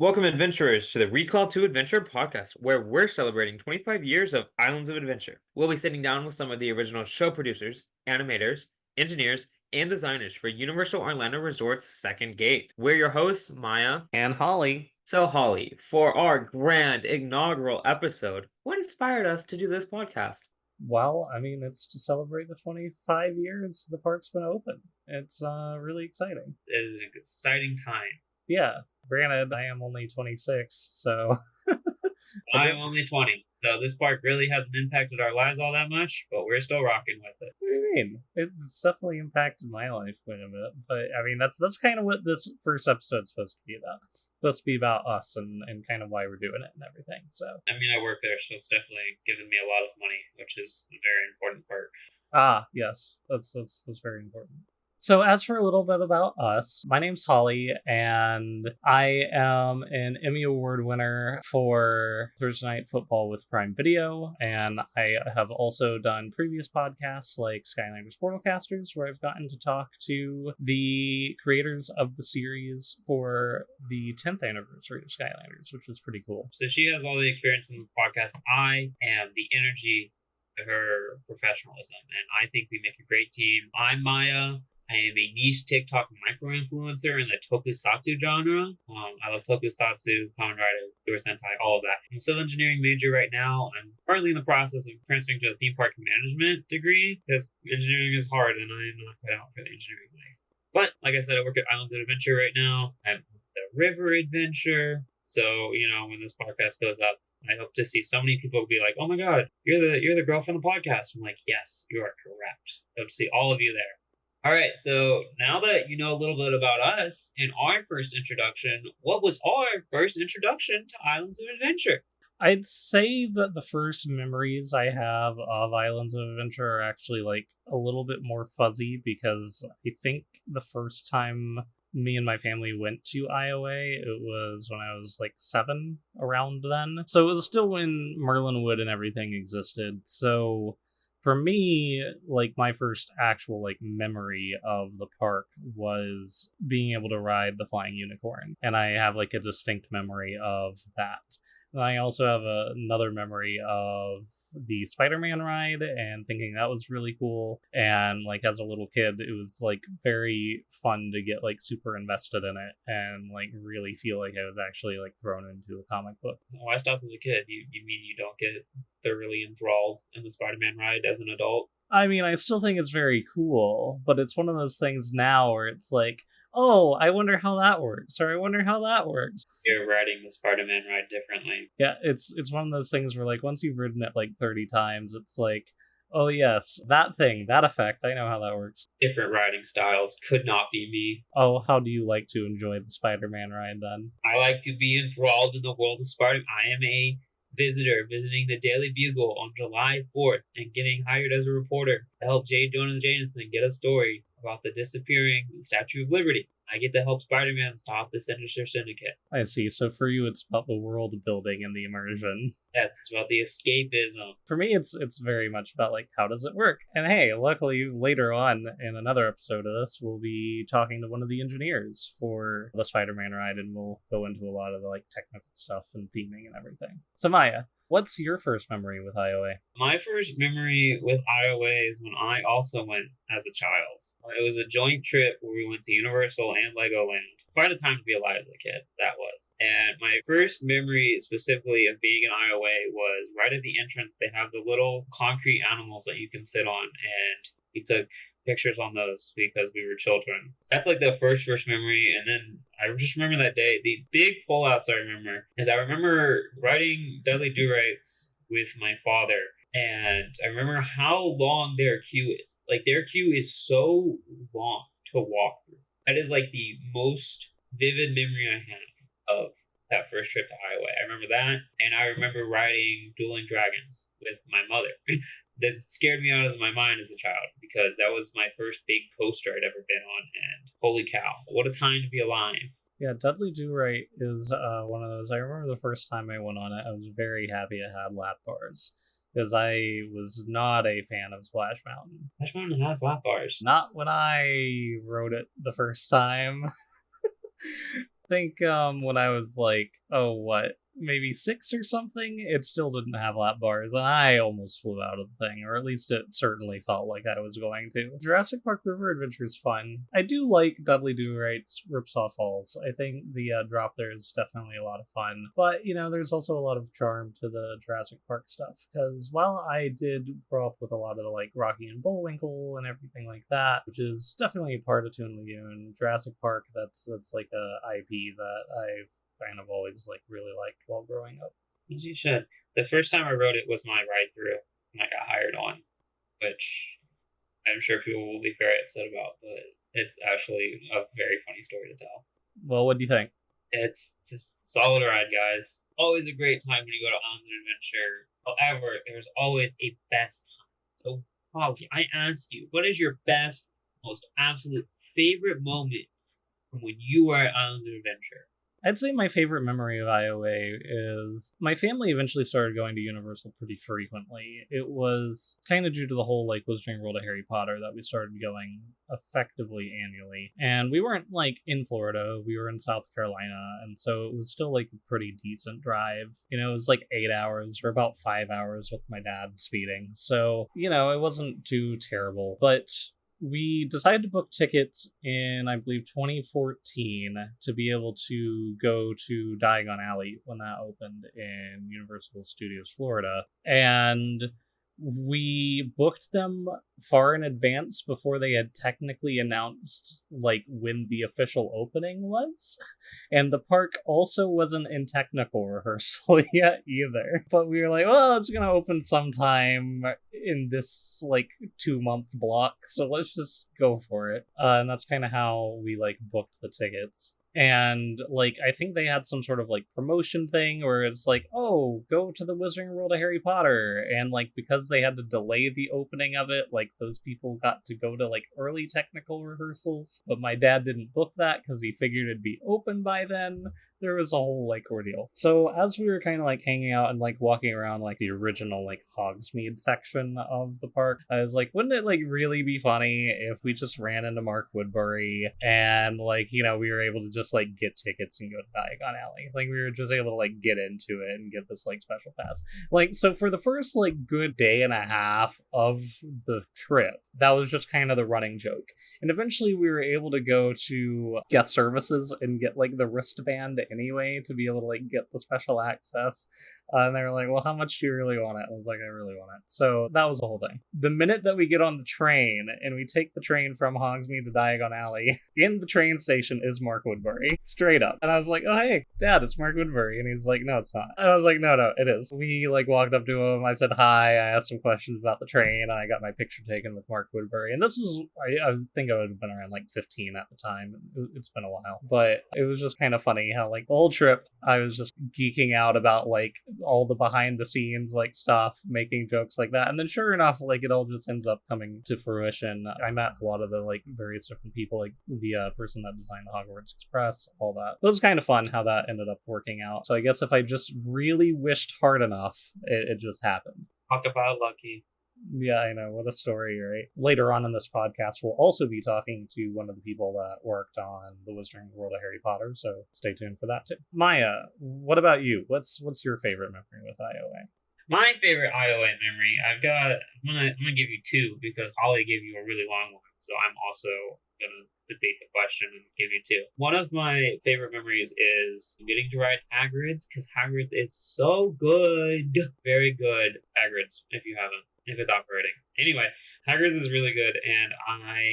Welcome, adventurers, to the Recall to Adventure podcast, where we're celebrating 25 years of Islands of Adventure. We'll be sitting down with some of the original show producers, animators, engineers, and designers for Universal Orlando Resort's Second Gate. We're your hosts, Maya and Holly. So, Holly, for our grand inaugural episode, what inspired us to do this podcast? Well, I mean, it's to celebrate the 25 years the park's been open. It's really exciting. It is an exciting time. Yeah, granted, I am only 26, so... I'm only 20, so this park really hasn't impacted our lives all that much, but we're still rocking with it. What do you mean? It's definitely impacted my life quite a bit, but I mean, that's kind of what this first episode's supposed to be about. It's supposed to be about us and kind of why we're doing it and everything, so... I mean, I work there, so it's definitely given me a lot of money, which is a very important part. Ah, yes, that's very important. So as for a little bit about us, my name's Holly, and I am an Emmy Award winner for Thursday Night Football with Prime Video, and I have also done previous podcasts like Skylanders Portalcasters, where I've gotten to talk to the creators of the series for the 10th anniversary of Skylanders, which was pretty cool. So she has all the experience in this podcast. I am the energy, her professionalism, and I think we make a great team. I'm Maya. I am a niche TikTok micro-influencer in the tokusatsu genre. I love tokusatsu, Kamen Rider, Super Sentai, all of that. I'm a civil engineering major right now. I'm currently in the process of transferring to a theme park management degree because engineering is hard and I am not cut out for the engineering life. But like I said, I work at Islands of Adventure right now. I'm the River Adventure. So, when this podcast goes up, I hope to see so many people be like, "Oh my God, you're the girl from the podcast." I'm like, "Yes, you are correct." I hope to see all of you there. All right, so now that you know a little bit about us and our first introduction, what was our first introduction to Islands of Adventure? I'd say that the first memories I have of Islands of Adventure are actually like a little bit more fuzzy because I think the first time me and my family went to IOA, it was when I was like 7, around then. So it was still when Merlinwood and everything existed. So for me, like, my first actual like memory of the park was being able to ride the flying unicorn, and I have like a distinct memory of that. And I also have another memory of the Spider-Man ride and thinking that was really cool. And like as a little kid, it was like very fun to get like super invested in it and like really feel like I was actually like thrown into a comic book. Why stop as a kid? You mean you don't get thoroughly enthralled in the Spider-Man ride as an adult? I mean, I still think it's very cool, but it's one of those things now where it's like, oh, I wonder how that works, or I wonder how that works. You're riding the Spider-Man ride differently. Yeah, it's one of those things where, like, once you've ridden it, like, 30 times, it's like, oh yes, that thing, that effect, I know how that works. Different riding styles could not be me. Oh, how do you like to enjoy the Spider-Man ride, then? I like to be enthralled in the world of Spider-Man. I am a visitor visiting the Daily Bugle on July 4th and getting hired as a reporter to help J. Jonas Jameson get a story about the disappearing Statue of Liberty. I get to help Spider-Man stop the Sinister Syndicate. I see. So for you, it's about the world building and the immersion. Yes, it's about the escapism. For me, it's very much about, like, how does it work? And hey, luckily, later on in another episode of this, we'll be talking to one of the engineers for the Spider-Man ride, and we'll go into a lot of the, like, technical stuff and theming and everything. So Maya, what's your first memory with IOA? My first memory with IOA is when I also went as a child. It was a joint trip where we went to Universal and Legoland. Quite a time to be alive as a kid, that was. And my first memory specifically of being in IOA was right at the entrance. They have the little concrete animals that you can sit on, and we took pictures on those because we were children. That's like the first memory. And then I just remember that day. The big pullouts I remember is I remember riding Dudley Do-Rights with my father, and I remember how long their queue is. Like, their queue is so long to walk through. That is like the most vivid memory I have of that first trip to Iowa. I remember that, and I remember riding Dueling Dragons with my mother. That scared me out of my mind as a child because that was my first big coaster I'd ever been on, and holy cow, what a time to be alive. Yeah, Dudley Do-Right is one of those. I remember the first time I went on it, I was very happy it had lap bars, because I was not a fan of Splash Mountain. Splash Mountain has lap bars. Not when I rode it the first time. think when I was like, maybe 6 or something, it still didn't have lap bars, and I almost flew out of the thing, or at least it certainly felt like I was going to. Jurassic Park River Adventure is fun. I do like Dudley Do-Right's Ripsaw Falls. I think the drop there is definitely a lot of fun, but, there's also a lot of charm to the Jurassic Park stuff, because while I did grow up with a lot of the, like, Rocky and Bullwinkle and everything like that, which is definitely part of Toon Lagoon, Jurassic Park, that's like a IP that I've kind of always really liked while growing up. As you should. The first time I wrote it was my ride through, and I got hired on, which I'm sure people will be very upset about, but it's actually a very funny story to tell. Well, what do you think? It's just a solid ride, guys. Always a great time when you go to Islands of Adventure. However, there's always a best time. So, Holly, I ask you, what is your best, most absolute favorite moment from when you were at Islands of Adventure? I'd say my favorite memory of IOA is my family eventually started going to Universal pretty frequently. It was kind of due to the whole Wizarding World of Harry Potter that we started going effectively annually. And we weren't in Florida, we were in South Carolina, and so it was still a pretty decent drive. It was 8 hours or about 5 hours with my dad speeding. So, it wasn't too terrible. But we decided to book tickets in, I believe, 2014 to be able to go to Diagon Alley when that opened in Universal Studios Florida. And we booked them far in advance before they had technically announced when the official opening was, and the park also wasn't in technical rehearsal yet either, but we were well, it's gonna open sometime in this 2-month block, so let's just go for it. And that's kind of how we booked the tickets. And I think they had some sort of promotion thing where it's oh, go to the Wizarding World of Harry Potter, and because they had to delay the opening of it, those people got to go to early technical rehearsals, but my dad didn't book that because he figured it'd be open by then. There was a whole ordeal. So as we were kind of hanging out and walking around the original Hogsmeade section of the park, I was wouldn't it really be funny if we just ran into Mark Woodbury and we were able to just get tickets and go to Diagon Alley. We were just able to get into it and get this special pass. So for the first good day and a half of the trip, that was just kind of the running joke. And eventually we were able to go to guest services and get the wristband anyway to be able to get the special access. And they were well, how much do you really want it? And I was I really want it. So that was the whole thing. The minute that we get on the train and we take the train from Hogsmeade to Diagon Alley, in the train station is Mark Woodbury, straight up. And I was oh, hey, Dad, it's Mark Woodbury. And he's no, it's not. And I was no, it is. We walked up to him, I said hi, I asked some questions about the train, and I got my picture taken with Mark Woodbury. And this was, I think I would have been around 15 at the time. It's been a while. But it was just kind of funny how the whole trip I was just geeking out about all the behind the scenes stuff, making jokes like that. And then sure enough, it all just ends up coming to fruition. I met a lot of the various different people, the person that designed the Hogwarts Express, all that. It was kind of fun how that ended up working out. So I guess if I just really wished hard enough, it just happened. Talk about lucky. Yeah, I know. What a story, right? Later on in this podcast, we'll also be talking to one of the people that worked on the Wizarding World of Harry Potter, so stay tuned for that too. Maya, what about you? What's your favorite memory with IOA? My favorite IOA memory, I'm gonna give you two because Holly gave you a really long one, so I'm also gonna debate the question and give you two. One of my favorite memories is getting to ride Hagrid's, because Hagrid's is so good. Very good, Hagrid's, if it's operating. Anyway, Hagrid's is really good, and I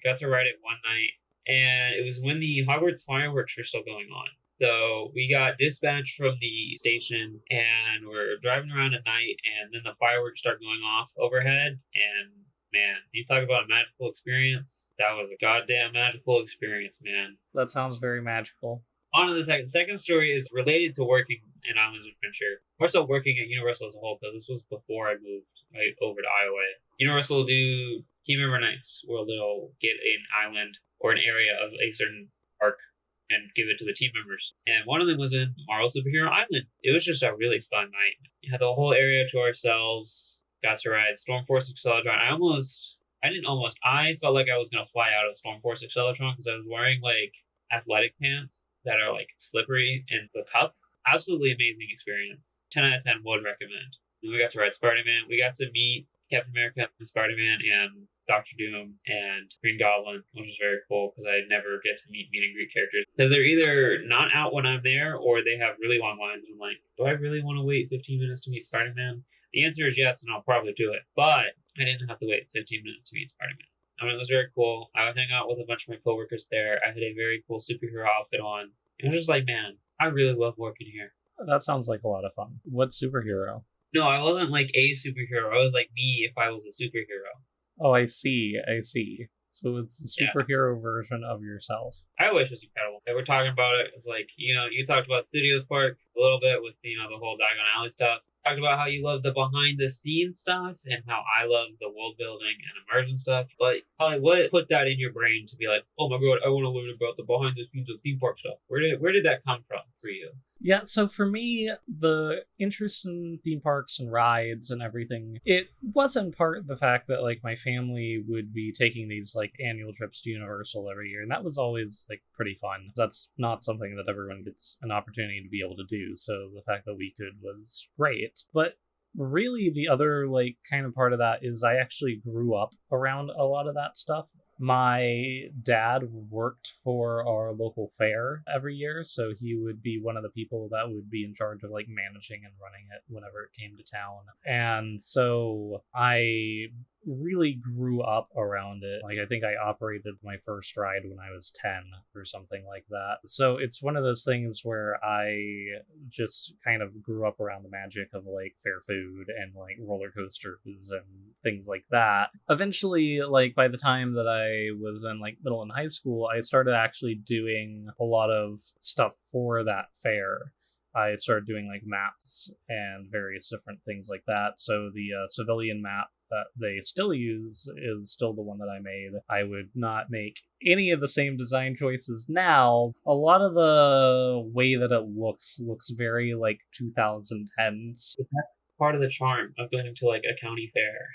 got to ride it one night, and it was when the Hogwarts fireworks were still going on. So we got dispatched from the station, and we're driving around at night, and then the fireworks start going off overhead, and man, you talk about a magical experience. That was a goddamn magical experience, man. That sounds very magical. On to the second story is related to working in Islands of Adventure. More so working at Universal as a whole, because this was before I moved over to IOA. Universal will do team member nights where they'll get an island or an area of a certain park and give it to the team members. And one of them was in Marvel Superhero Island. It was just a really fun night. We had the whole area to ourselves. Got to ride Stormforce Acceleratron. I felt like I was going to fly out of Stormforce Acceleratron because I was wearing athletic pants. that are like slippery in the cup. Absolutely amazing experience. 10 out of 10 would recommend. And we got to ride Spider-Man. We got to meet Captain America and Spider-Man and Doctor Doom and Green Goblin, which was very cool because I never get to meet and greet characters because they're either not out when I'm there or they have really long lines. And I'm like, do I really want to wait 15 minutes to meet Spider-Man? The answer is yes, and I'll probably do it. But I didn't have to wait 15 minutes to meet Spider-Man. I mean, it was very cool. I would hang out with a bunch of my coworkers there. I had a very cool superhero outfit on. And I was just like, man, I really love working here. That sounds like a lot of fun. What superhero? No, I wasn't like a superhero. I was like me if I was a superhero. Oh, I see. So it's the superhero version of yourself. I wish it was incredible. They were talking about it. It's like, you talked about Studios Park a little bit with, the whole Diagon Alley stuff. Talked about how you love the behind the scenes stuff and how I love the world building and immersion stuff. But what put that in your brain to be like, oh my god, I want to learn about the behind the scenes of theme park stuff? Where did that come from for you? Yeah, so for me, the interest in theme parks and rides and everything, it was in part the fact that, like, my family would be taking these, like, annual trips to Universal every year, and that was always, like, pretty fun. That's not something that everyone gets an opportunity to be able to do, so the fact that we could was great. But really, the other, like, kind of part of that is I actually grew up around a lot of that stuff. My dad worked for our local fair every year, so he would be one of the people that would be in charge of, like, managing and running it whenever it came to town. And so I really grew up around it. Like, I think I operated my first ride when I was 10 or something like that. So it's one of those things where I just kind of grew up around the magic of, like, fair food and, like, roller coasters and things like that. Eventually, like, by the time that I was in, like, middle and high school, I started actually doing a lot of stuff for that fair. I started doing, like, maps and various different things like that. So the civilian map that they still use is still the one that I made. I would not make any of the same design choices now. A lot of the way that it looks very, like, 2010s. That's part of the charm of going to, like, a county fair.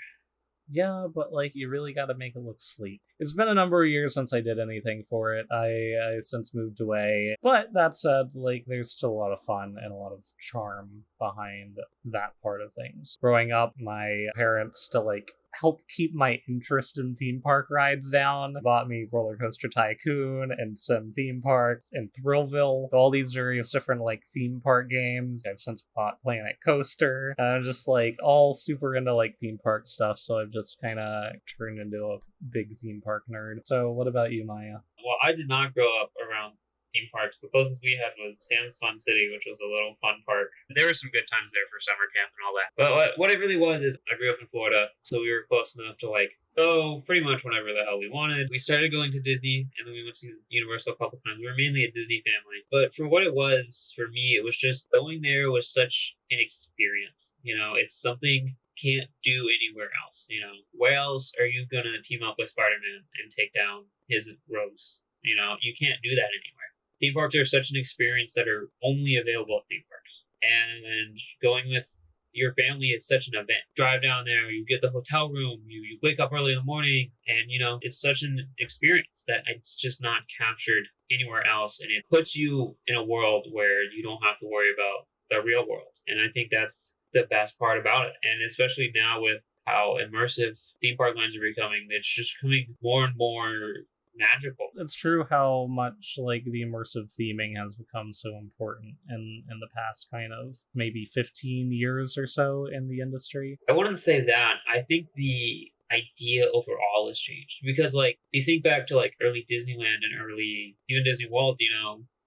Yeah, but, like, you really gotta make it look sleek. It's been a number of years since I did anything for it. I since moved away. But that said, like, there's still a lot of fun and a lot of charm behind that part of things. Growing up, my parents to, like, help keep my interest in theme park rides down bought me Roller Coaster Tycoon and Sim Theme Park and Thrillville, all these various different, like, theme park games. I've since bought Planet Coaster. I'm just, like, all super into, like, theme park stuff, so I've just kind of turned into a big theme park nerd. So what about you, Maya? Well, I did not grow up around theme parks. The closest we had was Sam's Fun City, which was a little fun park. There were some good times there for summer camp and all that. But what it really was is I grew up in Florida, so we were close enough to, like, go pretty much whenever the hell we wanted. We started going to Disney, and then we went to Universal a couple times. We were mainly a Disney family. But for what it was, for me, it was just going there was such an experience. It's something can't do anywhere else. Where else are you going to team up with Spider-Man and take down his rogues? You can't do that anywhere. Theme parks are such an experience that are only available at theme parks. And going with your family is such an event. Drive down there, you get the hotel room, you wake up early in the morning, and it's such an experience that it's just not captured anywhere else. And it puts you in a world where you don't have to worry about the real world. And I think that's the best part about it. And especially now with how immersive theme park lines are becoming, it's just becoming more and more magical. It's true how much, like, the immersive theming has become so important in the past kind of maybe 15 years or so in the industry. I wouldn't say that. I think the idea overall has changed because, like, you think back to, like, early Disneyland and early even Disney World,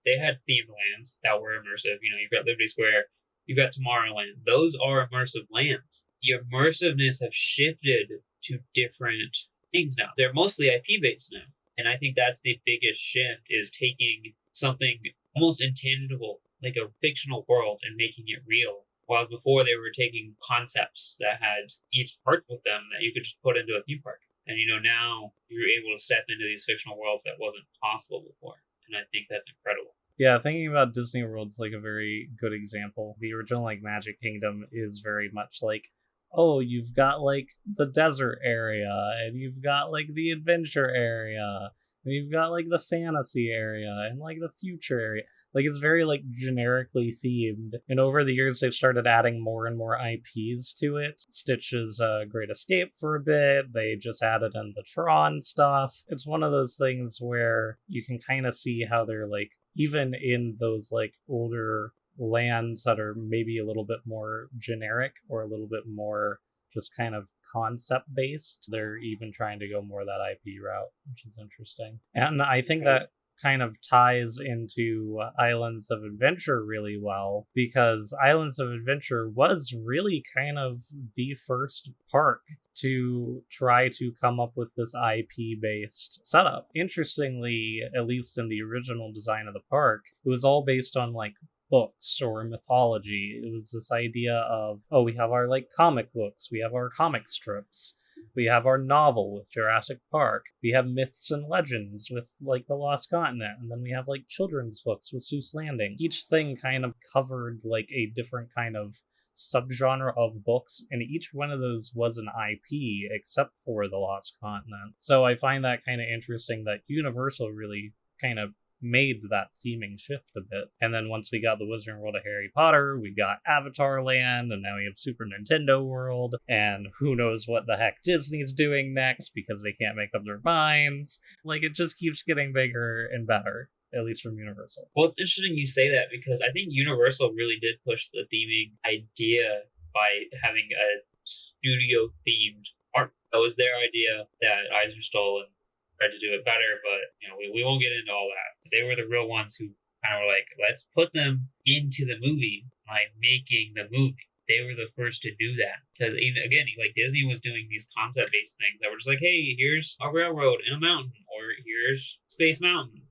they had themed lands that were immersive. You've got Liberty Square, you've got Tomorrowland. Those are immersive lands. The immersiveness have shifted to different things now. They're mostly IP based now. And I think that's the biggest shift, is taking something almost intangible, like a fictional world, and making it real. While before they were taking concepts that had each part with them that you could just put into a theme park. And now you're able to step into these fictional worlds that wasn't possible before. And I think that's incredible. Yeah, thinking about Disney World's like a very good example. The original, like, Magic Kingdom is very much like, oh, you've got, like, the desert area, and you've got, like, the adventure area, And you've got like the fantasy area and like the future area. Like it's very like generically themed. And over the years they've started adding more and more IPs to it. Stitch's Great Escape for a bit. They just added in the Tron stuff. It's one of those things where you can kind of see how they're like, even in those like older lands that are maybe a little bit more generic or a little bit more just kind of concept based, they're even trying to go more that IP route, which is interesting. And I think that kind of ties into Islands of Adventure really well, because Islands of Adventure was really kind of the first park to try to come up with this IP based setup. Interestingly, at least in the original design of the park, it was all based on like books or mythology. It was this idea of, oh, we have our like comic books, we have our comic strips, we have our novel with Jurassic Park, we have myths and legends with like the Lost Continent, and then we have like children's books with Seuss Landing. Each thing kind of covered like a different kind of subgenre of books, and each one of those was an IP except for the Lost Continent. So I find that kind of interesting that Universal really kind of made that theming shift a bit. And then once we got the Wizarding World of Harry Potter, we got Avatar Land, and now we have Super Nintendo World, and who knows what the heck Disney's doing next because they can't make up their minds. Like, it just keeps getting bigger and better, at least from Universal. Well, it's interesting you say that because I think Universal really did push the theming idea by having a studio-themed art. That was their idea that Eisner stole and tried to do it better, but we won't get into all that. They were the real ones who kind of were like, let's put them into the movie by making the movie. They were the first to do that. Because even again, like Disney was doing these concept-based things that were just like, hey, here's a railroad in a mountain, or here's Space Mountain,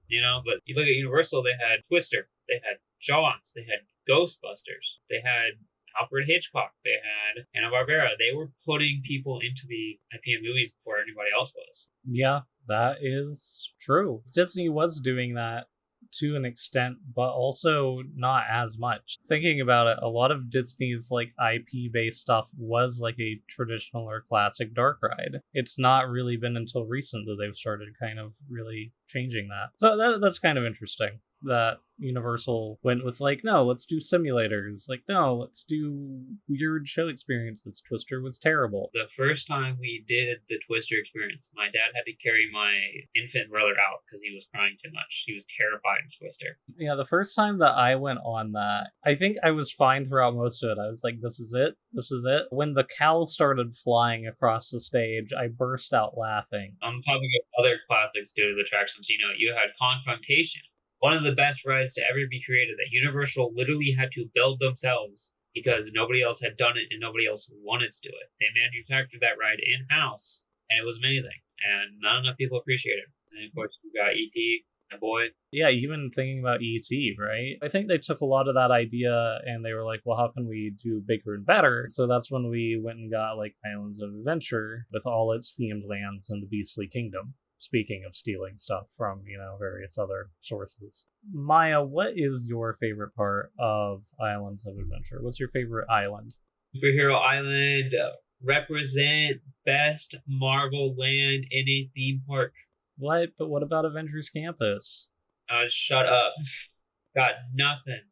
But you look at Universal, they had Twister, they had Jaws, they had Ghostbusters, they had Alfred Hitchcock, they had Hanna-Barbera. They were putting people into the IP movies before anybody else was. Yeah, that is true. Disney was doing that to an extent, but also not as much. Thinking about it, a lot of Disney's like IP based stuff was like a traditional or classic dark ride. It's not really been until recent that they've started kind of really changing that. So that's kind of interesting that Universal went with like, no, let's do simulators. Like, no, let's do weird show experiences. Twister was terrible. The first time we did the Twister experience, my dad had to carry my infant brother out because he was crying too much. He was terrified of Twister. Yeah, the first time that I went on that, I think I was fine throughout most of it. I was like, this is it. This is it. When the cow started flying across the stage, I burst out laughing. I'm talking about other classic studio attractions. You had Confrontation. One of the best rides to ever be created that Universal literally had to build themselves because nobody else had done it and nobody else wanted to do it. They manufactured that ride in-house, and it was amazing, and not enough people appreciate it. And of course, we got E.T., my boy. Yeah, even thinking about E.T., right? I think they took a lot of that idea and they were like, well, how can we do bigger and better? So that's when we went and got like Islands of Adventure with all its themed lands in the Beastly Kingdom. Speaking of stealing stuff from, various other sources. Maya, what is your favorite part of Islands of Adventure? What's your favorite island? Superhero Island, represent best Marvel land in a theme park. What? But what about Avengers Campus? Shut up. Got nothing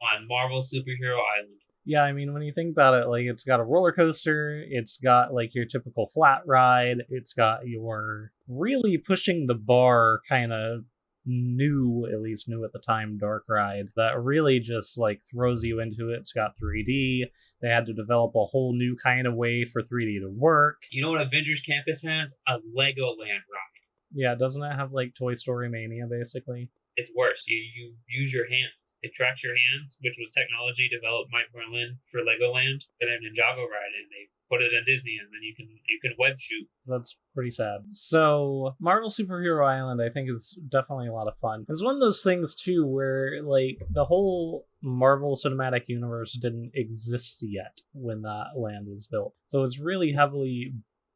on Marvel Superhero Island. Yeah, I mean, when you think about it, like, it's got a roller coaster, it's got, like, your typical flat ride, it's got your really pushing the bar kind of new, at least new at the time, dark ride that really just, like, throws you into it. It's got 3D. They had to develop a whole new kind of way for 3D to work. You know what Avengers Campus has? A Legoland ride. Yeah, doesn't it have, like, Toy Story Mania, basically? It's worse. You use your hands. It tracks your hands, which was technology developed by Berlin for Legoland, and then Ninjago ride, and they put it in Disney, and then you can web shoot. So that's pretty sad. So Marvel Superhero Island, I think, is definitely a lot of fun. It's one of those things too where like the whole Marvel Cinematic Universe didn't exist yet when that land was built. So it's really heavily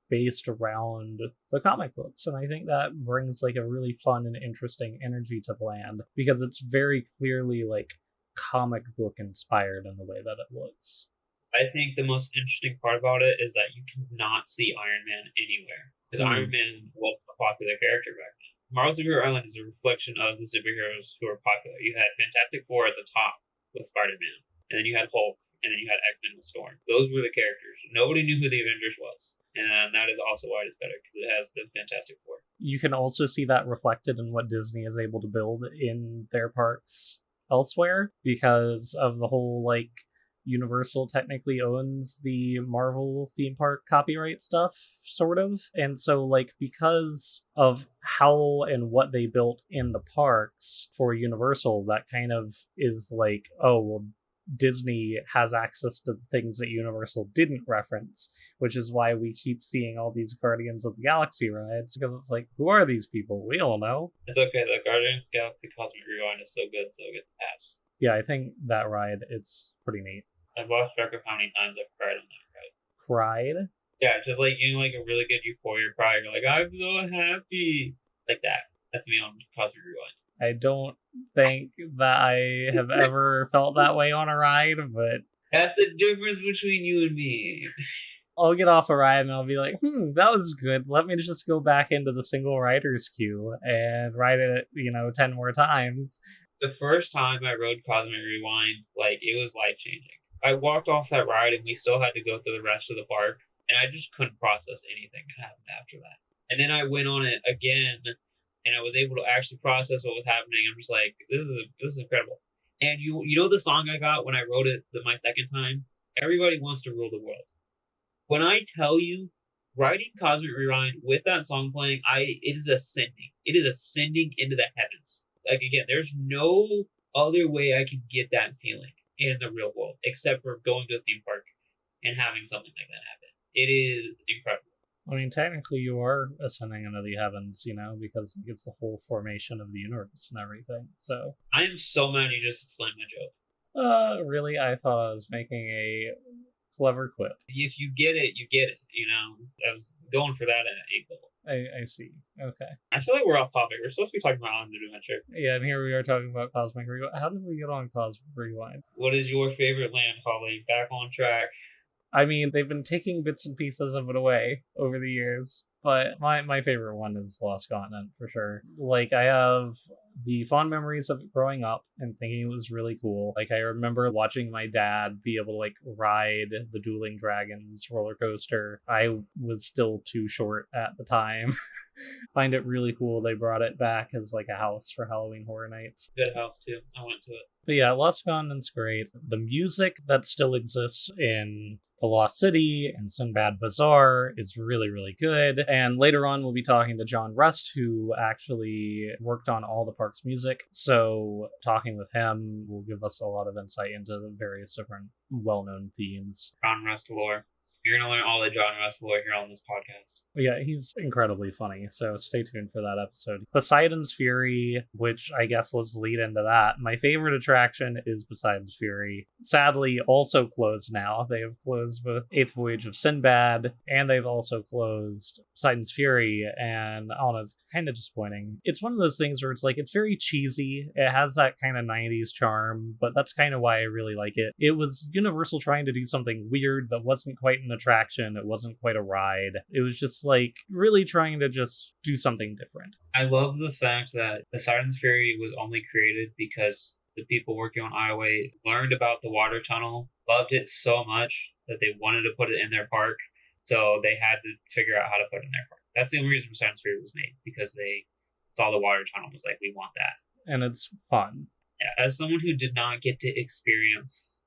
based around the comic books, and I think that brings like a really fun and interesting energy to the land because it's very clearly like comic book inspired in the way that it looks. I think the most interesting part about it is that you cannot see Iron Man anywhere because Iron Man wasn't a popular character back then. Marvel Superhero Island is a reflection of the superheroes who are popular. You had Fantastic Four at the top with Spider-Man, and then you had Hulk, and then you had X-Men with Storm. Those were the characters. Nobody knew who the Avengers was. And that is also why it's better, because it has the Fantastic Four. You can also see that reflected in what Disney is able to build in their parks elsewhere, because of the whole, like, Universal technically owns the Marvel theme park copyright stuff, sort of. And so, like, because of how and what they built in the parks for Universal, that kind of is like, oh, well, Disney has access to the things that Universal didn't reference, which is why we keep seeing all these Guardians of the Galaxy rides, because it's like, who are these people? We don't know. It's okay, the Guardians of the Galaxy Cosmic Rewind is so good, so it gets a pass. Yeah, I think that ride, it's pretty neat. I've lost track of how many times I've cried on that ride. Cried? Yeah, just like, you know, like a really good euphoria cry. You're like, I'm so happy. Like that. That's me on Cosmic Rewind. I don't think that I have ever felt that way on a ride, but that's the difference between you and me. I'll get off a ride and I'll be like, that was good. Let me just go back into the single rider's queue and ride it, 10 more times. The first time I rode Cosmic Rewind, like, it was life-changing. I walked off that ride and we still had to go through the rest of the park, and I just couldn't process anything that happened after that. And then I went on it again, and I was able to actually process what was happening. I'm just like, this is incredible. And you know the song I got when I wrote it my second time? Everybody Wants to Rule the World. When I tell you, riding Cosmic Rewind with that song playing, it is ascending. It is ascending into the heavens. Like, again, there's no other way I can get that feeling in the real world, except for going to a theme park and having something like that happen. It is incredible. I mean, technically you are ascending into the heavens, because it's the whole formation of the universe and everything, so... I am so mad you just explained my joke. Really? I thought I was making a clever quip. If you get it, you get it, I was going for that angle. I see. Okay. I feel like we're off topic. We're supposed to be talking about Islands of Adventure. Yeah, and here we are talking about Cosmic Rewind. How did we get on Cosmic Rewind? What is your favorite land, Holly? Back on track. I mean, they've been taking bits and pieces of it away over the years, but my favorite one is Lost Continent, for sure. Like, I have the fond memories of it growing up and thinking it was really cool. Like, I remember watching my dad be able to, like, ride the Dueling Dragons roller coaster. I was still too short at the time. Find it really cool they brought it back as, like, a house for Halloween Horror Nights. Good house, too. I went to it. But yeah, Lost Continent's great. The music that still exists in The Lost City and Sinbad Bazaar is really, really good. And later on, we'll be talking to John Rust, who actually worked on all the park's music. So talking with him will give us a lot of insight into the various different well-known themes. John Rust lore. You're going to learn all the John Rust lore here on this podcast. Yeah, he's incredibly funny, so stay tuned for that episode. Poseidon's Fury, which I guess let's lead into that. My favorite attraction is Poseidon's Fury. Sadly, also closed now. They have closed both Eighth Voyage of Sinbad, and they've also closed Poseidon's Fury, and I don't know, it's kind of disappointing. It's one of those things where it's like, it's very cheesy. It has that kind of 90s charm, but that's kind of why I really like it. It was Universal trying to do something weird that wasn't quite an attraction. It wasn't quite a ride. It was just like really trying to just do something different. I love the fact that Poseidon's Fury was only created because the people working on Ioway learned about the water tunnel, loved it so much that they wanted to put it in their park, so they had to figure out how to put it in their park. That's the only reason Poseidon's Fury was made, because they saw the water tunnel and was like, we want that. And it's fun. Yeah, as someone who did not get to experience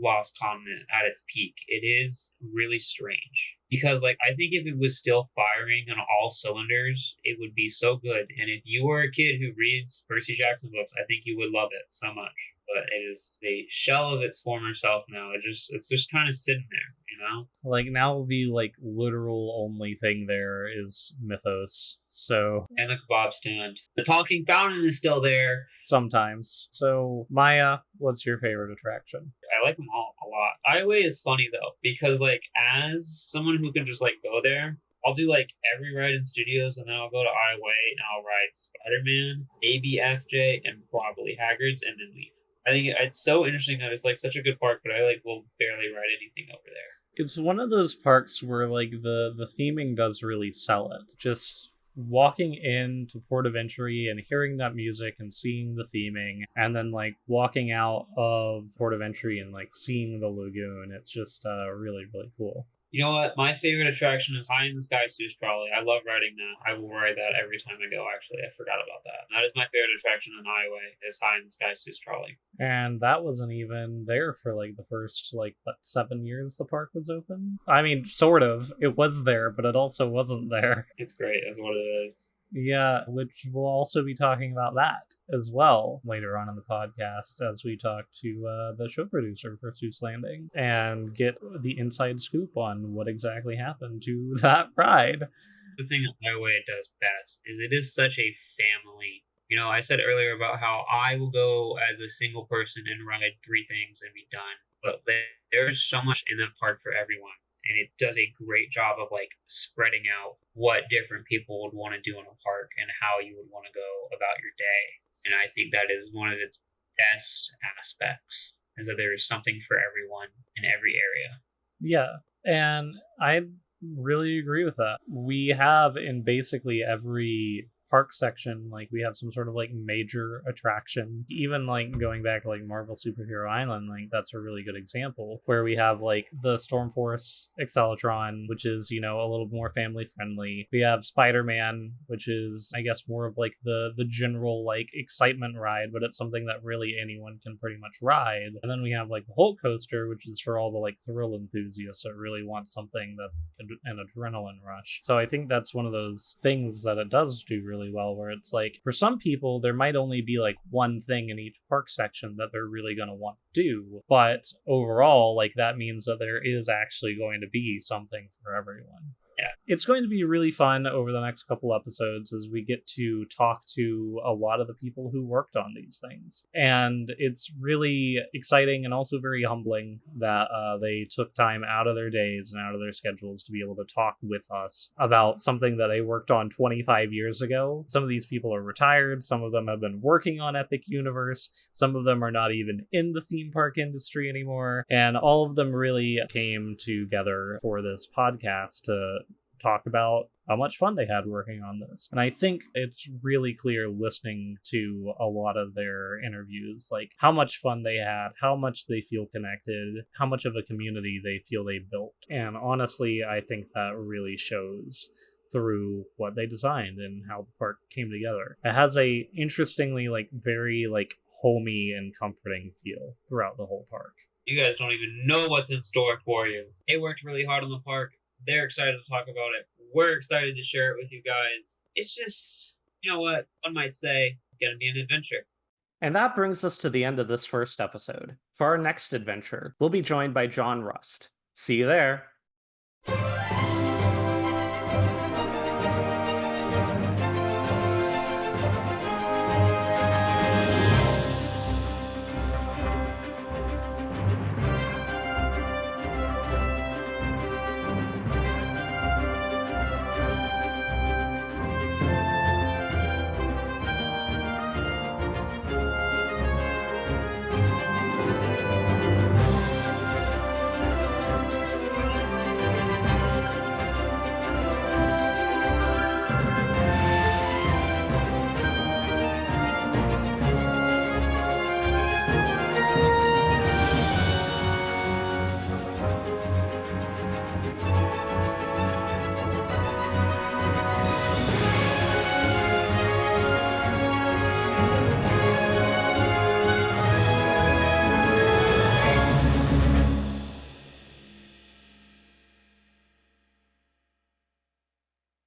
Lost Continent at its peak, it is really strange, because like, I think if it was still firing on all cylinders, it would be so good. And if you were a kid who reads Percy Jackson books, I think you would love it so much. But it is a shell of its former self now. It's just kind of sitting there, Like, now the like literal only thing there is Mythos. So, and the kebab stand. The talking fountain is still there sometimes. So, Maya, what's your favorite attraction? I like them all a lot. Ioway is funny though, because like, as someone who can just like go there, I'll do like every ride in Studios, and then I'll go to Ioway and I'll ride Spider-Man, maybe FJ, and probably Hagrid's, and then leave. I think it's so interesting that it's like such a good park, but I like will barely ride anything over there. It's one of those parks where like the theming does really sell it. Just walking into Port of Entry and hearing that music and seeing the theming, and then like walking out of Port of Entry and like seeing the lagoon, it's just really, really cool. You know what? My favorite attraction is High in the Sky Seuss Trolley. I love riding that. I will ride that every time I go, actually. I forgot about that. That is my favorite attraction in Iowa, is High in the Sky Seuss Trolley. And that wasn't even there for like the first, like, what, 7 years the park was open? I mean, sort of. It was there, but it also wasn't there. It's great, is what it is. Yeah, which we'll also be talking about that as well later on in the podcast as we talk to the show producer for Seuss Landing and get the inside scoop on what exactly happened to that ride. The thing that Iowa does best is it is such a family. You know, I said earlier about how I will go as a single person and ride 3 things and be done, but there's so much in that park for everyone. And it does a great job of like spreading out what different people would want to do in a park and how you would want to go about your day. And I think that is one of its best aspects, is that there is something for everyone in every area. Yeah, and I really agree with that. We have in basically every park section, like we have some sort of like major attraction. Even like going back to like Marvel Superhero Island, like that's a really good example where we have like the Storm Force Accelatron, which is, you know, a little more family friendly. We have Spider-Man, which is I guess more of like the general like excitement ride, but it's something that really anyone can pretty much ride. And then we have like the Hulk coaster, which is for all the like thrill enthusiasts that really want something that's an adrenaline rush. So I think that's one of those things that it does do really well, where it's like for some people there might only be like one thing in each park section that they're really going to want to do, but overall like that means that there is actually going to be something for everyone. Yeah, it's going to be really fun over the next couple episodes as we get to talk to a lot of the people who worked on these things. And it's really exciting and also very humbling that they took time out of their days and out of their schedules to be able to talk with us about something that they worked on 25 years ago. Some of these people are retired. Some of them have been working on Epic Universe. Some of them are not even in the theme park industry anymore. And all of them really came together for this podcast to talk about how much fun they had working on this. And I think it's really clear listening to a lot of their interviews, like how much fun they had, how much they feel connected, how much of a community they feel they built. And honestly, I think that really shows through what they designed and how the park came together. It has a interestingly like very like homey and comforting feel throughout the whole park. You guys don't even know what's in store for you. They worked really hard on the park. They're excited to talk about it. We're excited to share it with you guys. It's just, you know what? One might say it's going to be an adventure. And that brings us to the end of this first episode. For our next adventure, we'll be joined by John Rust. See you there.